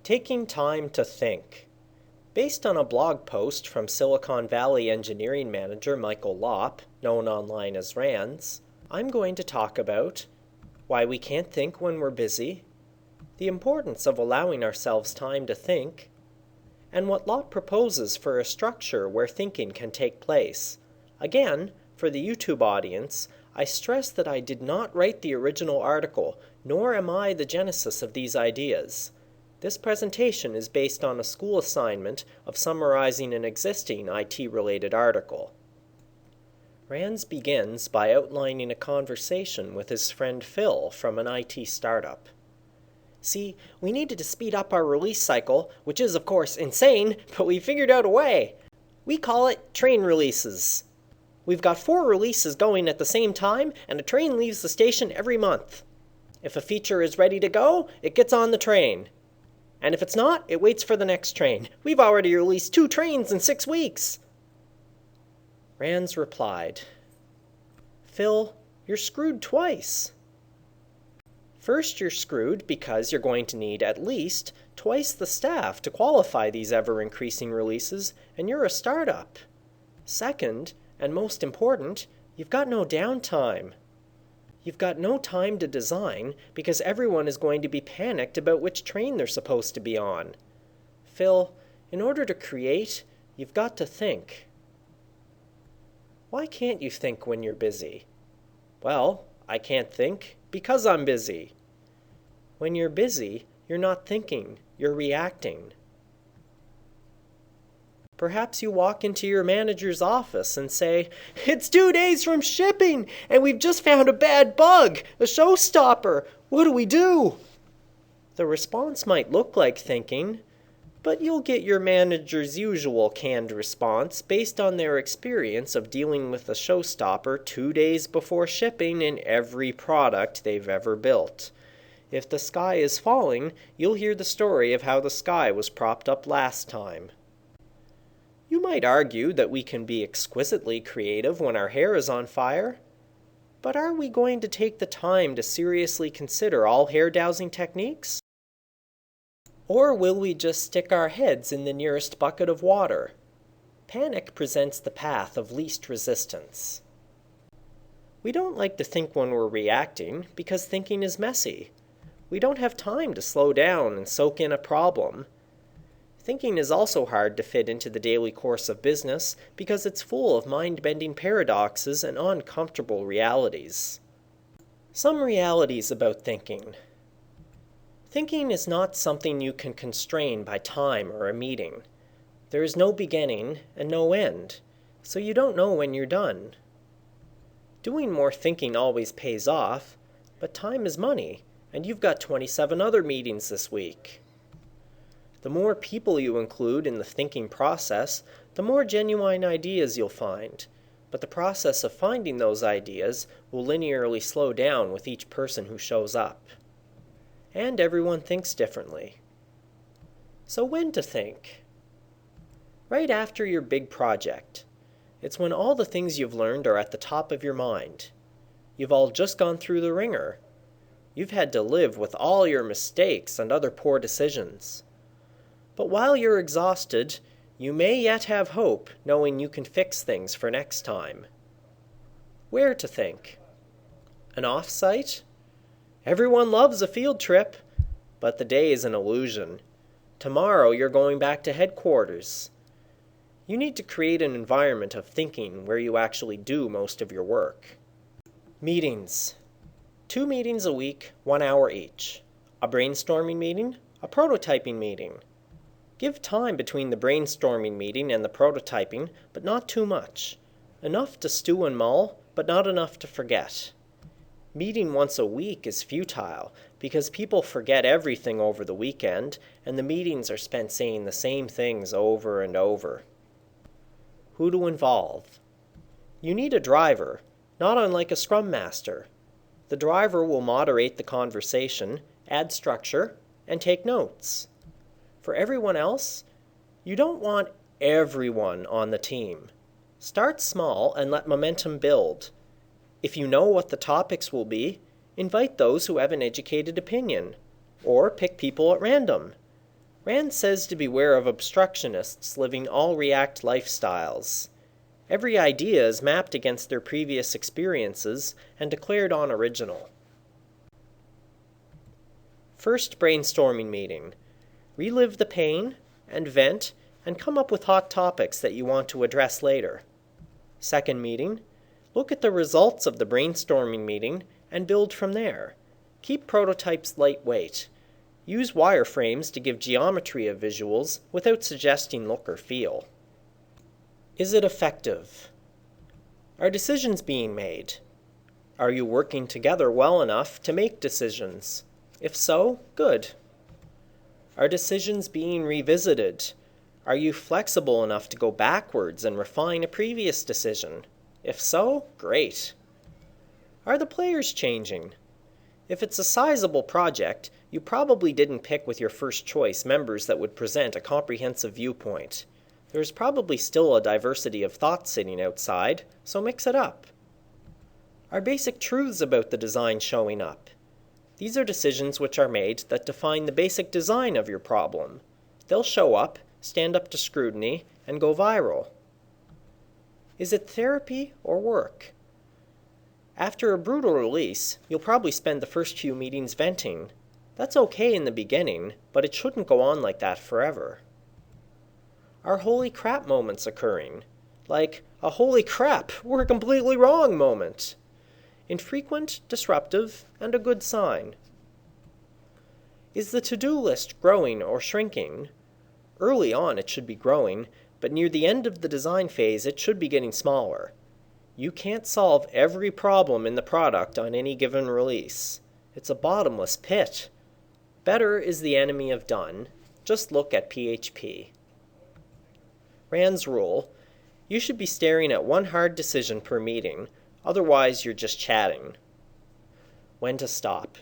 Taking time to think. Based on a blog post from Silicon Valley engineering manager Michael Lopp, known online as Rands, I'm going to talk about why we can't think when we're busy, the importance of allowing ourselves time to think, and what Lopp proposes for a structure where thinking can take place. Again, for the YouTube audience, I stress that I did not write the original article, nor am I the genesis of these ideas. This presentation is based on a school assignment of summarizing an existing IT-related article. Rands begins by outlining a conversation with his friend Phil from an IT startup. See, we needed to speed up our release cycle, which is, of course, insane, but we figured out a way. We call it train releases. We've got 4 releases going at the same time, and a train leaves the station every month. If a feature is ready to go, it gets on the train. And if it's not, it waits for the next train. We've already released 2 trains in 6 weeks. Rands replied, "Phil, you're screwed twice. First, you're screwed because you're going to need at least twice the staff to qualify these ever-increasing releases, and you're a startup. Second, and most important, you've got no downtime. You've got no time to design because everyone is going to be panicked about which train they're supposed to be on. Phil, in order to create, you've got to think." Why can't you think when you're busy? Well, I can't think because I'm busy. When you're busy, you're not thinking, you're reacting. Perhaps you walk into your manager's office and say, "It's 2 days from shipping, and we've just found a bad bug, a showstopper. What do we do?" The response might look like thinking, but you'll get your manager's usual canned response based on their experience of dealing with a showstopper 2 days before shipping in every product they've ever built. If the sky is falling, you'll hear the story of how the sky was propped up last time. You might argue that we can be exquisitely creative when our hair is on fire, but are we going to take the time to seriously consider all hair-dowsing techniques? Or will we just stick our heads in the nearest bucket of water? Panic presents the path of least resistance. We don't like to think when we're reacting because thinking is messy. We don't have time to slow down and soak in a problem. Thinking is also hard to fit into the daily course of business because it's full of mind-bending paradoxes and uncomfortable realities. Some realities about thinking. Thinking is not something you can constrain by time or a meeting. There is no beginning and no end, so you don't know when you're done. Doing more thinking always pays off, but time is money, and you've got 27 other meetings this week. The more people you include in the thinking process, the more genuine ideas you'll find, but the process of finding those ideas will linearly slow down with each person who shows up. And everyone thinks differently. So when to think? Right after your big project. It's when all the things you've learned are at the top of your mind. You've all just gone through the ringer. You've had to live with all your mistakes and other poor decisions. But while you're exhausted, you may yet have hope knowing you can fix things for next time. Where to think? An off-site? Everyone loves a field trip, but the day is an illusion. Tomorrow you're going back to headquarters. You need to create an environment of thinking where you actually do most of your work. Meetings. 2 meetings a week, 1 hour each. A brainstorming meeting, a prototyping meeting. Give time between the brainstorming meeting and the prototyping, but not too much. Enough to stew and mull, but not enough to forget. Meeting once a week is futile because people forget everything over the weekend, and the meetings are spent saying the same things over and over. Who to involve? You need a driver, not unlike a scrum master. The driver will moderate the conversation, add structure, and take notes. For everyone else, you don't want everyone on the team. Start small and let momentum build. If you know what the topics will be, invite those who have an educated opinion, or pick people at random. Rand says to beware of obstructionists living all-react lifestyles. Every idea is mapped against their previous experiences and declared unoriginal. First brainstorming meeting. Relive the pain and vent and come up with hot topics that you want to address later. Second meeting. Look at the results of the brainstorming meeting and build from there. Keep prototypes lightweight. Use wireframes to give geometry of visuals without suggesting look or feel. Is it effective? Are decisions being made? Are you working together well enough to make decisions? If so, good. Are decisions being revisited? Are you flexible enough to go backwards and refine a previous decision? If so, great. Are the players changing? If it's a sizable project, you probably didn't pick with your first choice members that would present a comprehensive viewpoint. There's probably still a diversity of thought sitting outside, so mix it up. Are basic truths about the design showing up? These are decisions which are made that define the basic design of your problem. They'll show up, stand up to scrutiny, and go viral. Is it therapy or work? After a brutal release, you'll probably spend the first few meetings venting. That's okay in the beginning, but it shouldn't go on like that forever. Are holy crap moments occurring? Like a holy crap, we're completely wrong moment. Infrequent, disruptive, and a good sign. Is the to-do list growing or shrinking? Early on it should be growing, but near the end of the design phase it should be getting smaller. You can't solve every problem in the product on any given release. It's a bottomless pit. Better is the enemy of done. Just look at PHP. Rand's rule: you should be staring at one hard decision per meeting, otherwise you're just chatting. When to stop.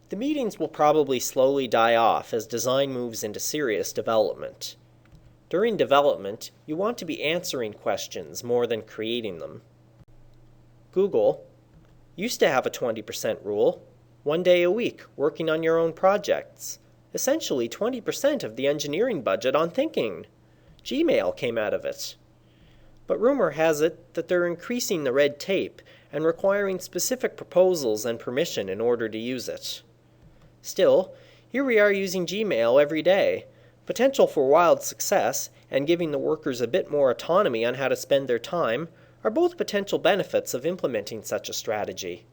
The meetings will probably slowly die off as design moves into serious development. During development, you want to be answering questions more than creating them. Google used to have a 20% rule, 1 day a week working on your own projects, essentially 20% of the engineering budget on thinking. Gmail came out of it. But rumor has it that they're increasing the red tape and requiring specific proposals and permission in order to use it. Still, here we are using Gmail every day. Potential for wild success and giving the workers a bit more autonomy on how to spend their time are both potential benefits of implementing such a strategy.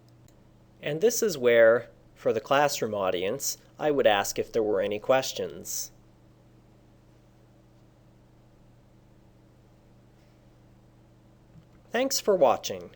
And this is where, for the classroom audience, I would ask if there were any questions. Thanks for watching.